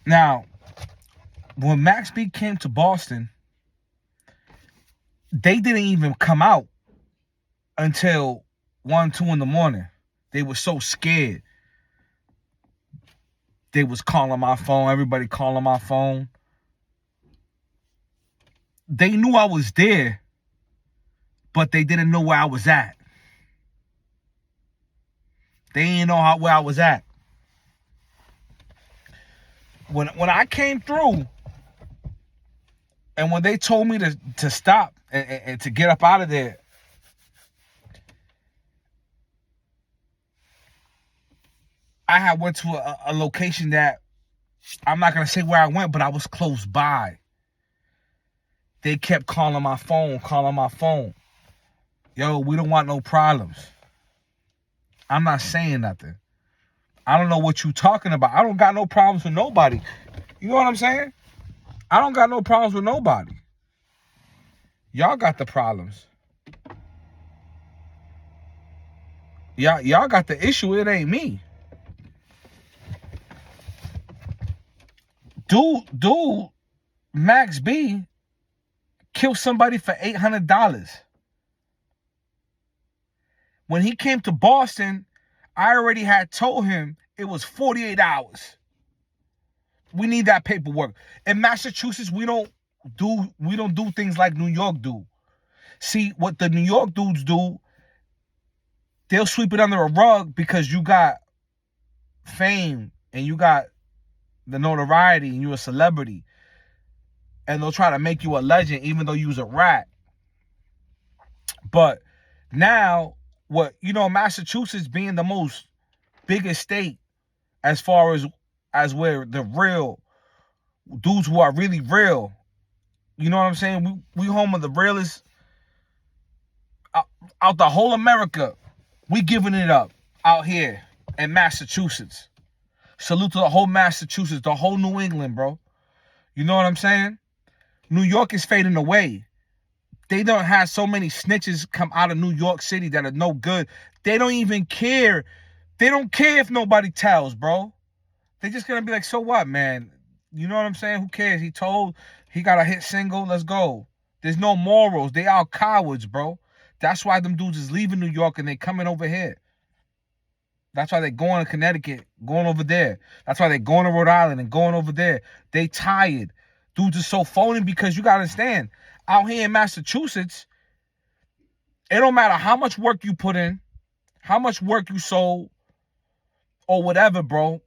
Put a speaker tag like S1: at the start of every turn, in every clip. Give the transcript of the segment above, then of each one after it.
S1: Now, when Max B came to Boston, they didn't even come out until 1, 2 in the morning. They were so scared. They was calling my phone. Everybody calling my phone. They knew I was there, but they didn't know where I was at. They didn't know where I was at. When I came through, and when they told me to stop and to get up out of there, I had went to a location that I'm not going to say where I went, but I was close by. They kept calling my phone. Yo, we don't want no problems. I'm not saying nothing. I don't know what you talking about. I don't got no problems with nobody. You know what I'm saying? I don't got no problems with nobody. Y'all got the problems. Y'all got the issue. It ain't me. Dude, Max B killed somebody for $800. When he came to Boston, I already had told him it was 48 hours. We need that paperwork. In Massachusetts, we don't do things like New York do. See, what the New York dudes do, they'll sweep it under a rug because you got fame and you got the notoriety and you're a celebrity. And they'll try to make you a legend even though you was a rat. But now, Massachusetts being the most biggest state as far as where the real dudes who are really real, you know what I'm saying? We home of the realest out the whole America. We giving it up out here in Massachusetts. Salute to the whole Massachusetts, the whole New England, bro. You know what I'm saying? New York is fading away. They don't have so many snitches come out of New York City that are no good. They don't even care. They don't care if nobody tells, bro. They just gonna be like, so what, man? You know what I'm saying? Who cares? He got a hit single. Let's go. There's no morals. They are cowards, bro. That's why them dudes is leaving New York and they coming over here. That's why they going to Connecticut, going over there. That's why they going to Rhode Island and going over there. They tired. Dudes are so phony because you got to understand, out here in Massachusetts, it don't matter how much work you put in, how much work you sold, or whatever, bro.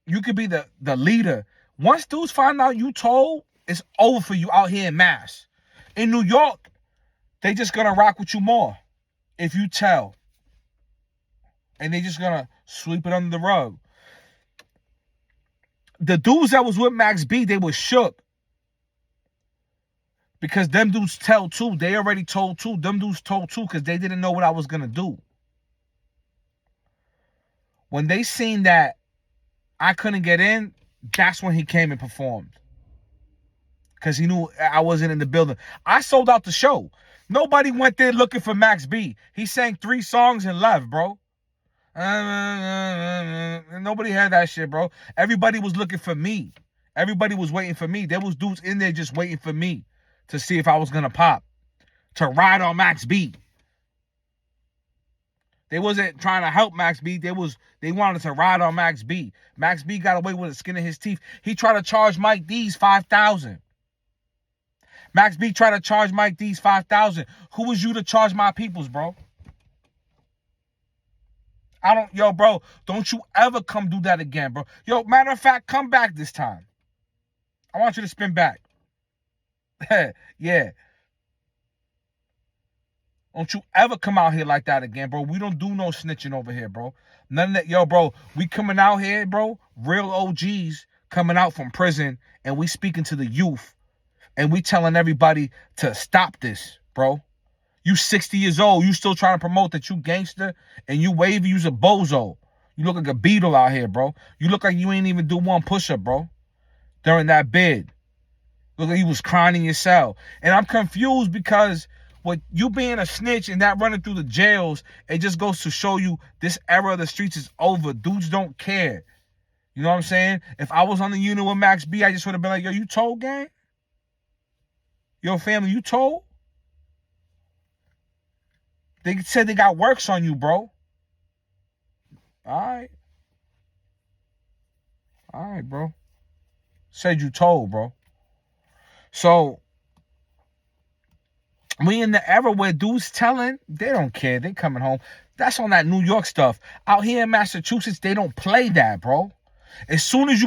S1: You could be the leader. Once dudes find out you told, it's over for you out here in Mass. In New York, they just gonna rock with you more if you tell. And they just gonna sweep it under the rug. The dudes that was with Max B, they was shook. Because them dudes tell too. They already told too. Them dudes told too because they didn't know what I was gonna do. When they seen that I couldn't get in, that's when he came and performed. Because he knew I wasn't in the building. I sold out the show. Nobody went there looking for Max B. He sang 3 songs and left, bro. Nobody had that shit, bro. Everybody was looking for me. Everybody was waiting for me. There was dudes in there just waiting for me to see if I was gonna pop, to ride on Max B. They wasn't trying to help Max B. They wanted to ride on Max B. Max B got away with the skin of his teeth. He tried to charge Mike D's $5,000. Max B tried to charge Mike D's $5,000. Who was you to charge my peoples, bro? Bro, don't you ever come do that again, bro. Yo, matter of fact, come back this time. I want you to spin back. Yeah. Don't you ever come out here like that again, bro. We don't do no snitching over here, bro. None of that. Yo, bro, we coming out here, bro. Real OGs coming out from prison, and we speaking to the youth, and we telling everybody to stop this, bro. You 60 years old. You still trying to promote that you gangster and you wavy. You's a bozo. You look like a beetle out here, bro. You look like you ain't even do one push-up, bro, during that bid. Look like you was crying in your cell. And I'm confused because with you being a snitch and that running through the jails, it just goes to show you this era of the streets is over. Dudes don't care. You know what I'm saying? If I was on the unit with Max B, I just would have been like, yo, you told, gang? Yo, family, you told? They said they got works on you, bro. All right. All right, bro. Said you told, bro. So, we in the era where dudes telling, they don't care. They coming home. That's on that New York stuff. Out here in Massachusetts, they don't play that, bro. As soon as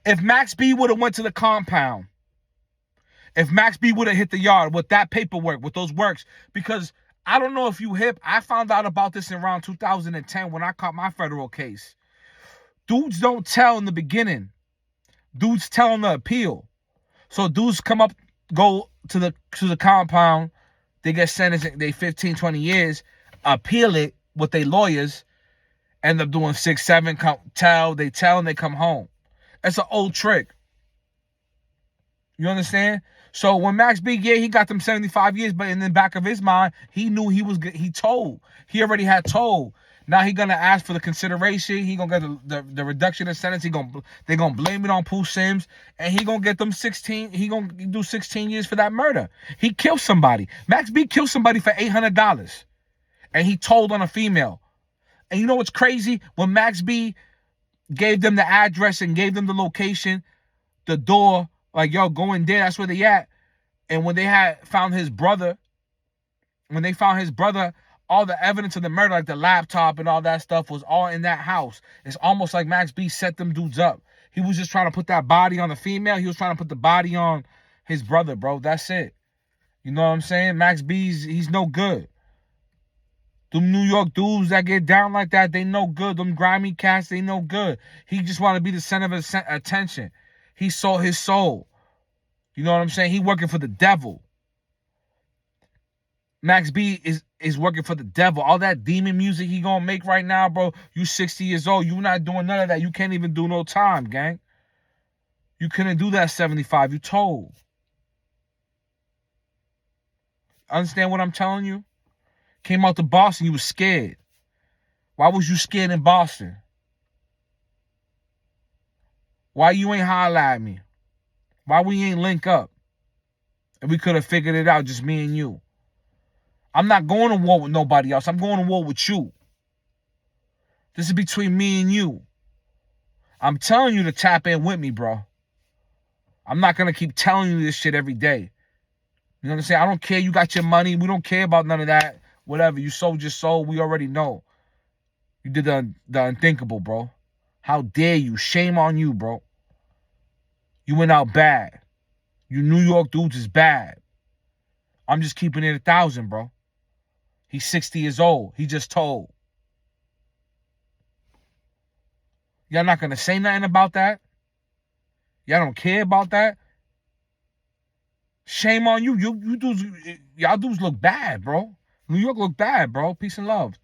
S1: if Max B would have went to the compound, if Max B would have hit the yard with that paperwork, with those works, because I don't know if you hip, I found out about this in around 2010 when I caught my federal case. Dudes don't tell in the beginning. Dudes tell in the appeal. So dudes come up, go to the compound, they get sentenced, they 15, 20 years, appeal it with their lawyers, end up doing 6, 7, they tell and they come home. That's an old trick. You understand? So when Max B, yeah, he got them 75 years, but in the back of his mind, he knew he told. He already had told. Now he gonna ask for the consideration. He gonna get the reduction in sentence. They gonna blame it on Pooh Sims, and he gonna get them 16. He gonna do 16 years for that murder. He killed somebody. Max B killed somebody for $800, and he told on a female. And you know what's crazy? When Max B gave them the address and gave them the location, the door, like, yo, go in there, that's where they at. And when they found his brother, all the evidence of the murder, like the laptop and all that stuff, was all in that house. It's almost like Max B set them dudes up. He was just trying to put that body on the female. He was trying to put the body on his brother, bro. That's it. You know what I'm saying? Max B's, he's no good. Them New York dudes that get down like that, they no good. Them grimy cats, they no good. He just want to be the center of attention. He sold his soul. You know what I'm saying? He working for the devil. Max B is working for the devil. All that demon music he gonna make right now, bro. You 60 years old. You not doing none of that. You can't even do no time, gang. You couldn't do that 75. You told. Understand what I'm telling you? Came out to Boston, you was scared. Why was you scared in Boston? Why you ain't holler at me? Why we ain't link up? And we could have figured it out, just me and you. I'm not going to war with nobody else. I'm going to war with you. This is between me and you. I'm telling you to tap in with me, bro. I'm not going to keep telling you this shit every day. You know what I'm saying? I don't care. You got your money. We don't care about none of that. Whatever. You sold your soul. We already know. You did the unthinkable, bro. How dare you? Shame on you, bro. You went out bad. You New York dudes is bad. I'm just keeping it 1,000, bro. He's 60 years old. He just told. Y'all not going to say nothing about that? Y'all don't care about that? Shame on you. Y'all dudes look bad, bro. New York look bad, bro. Peace and love.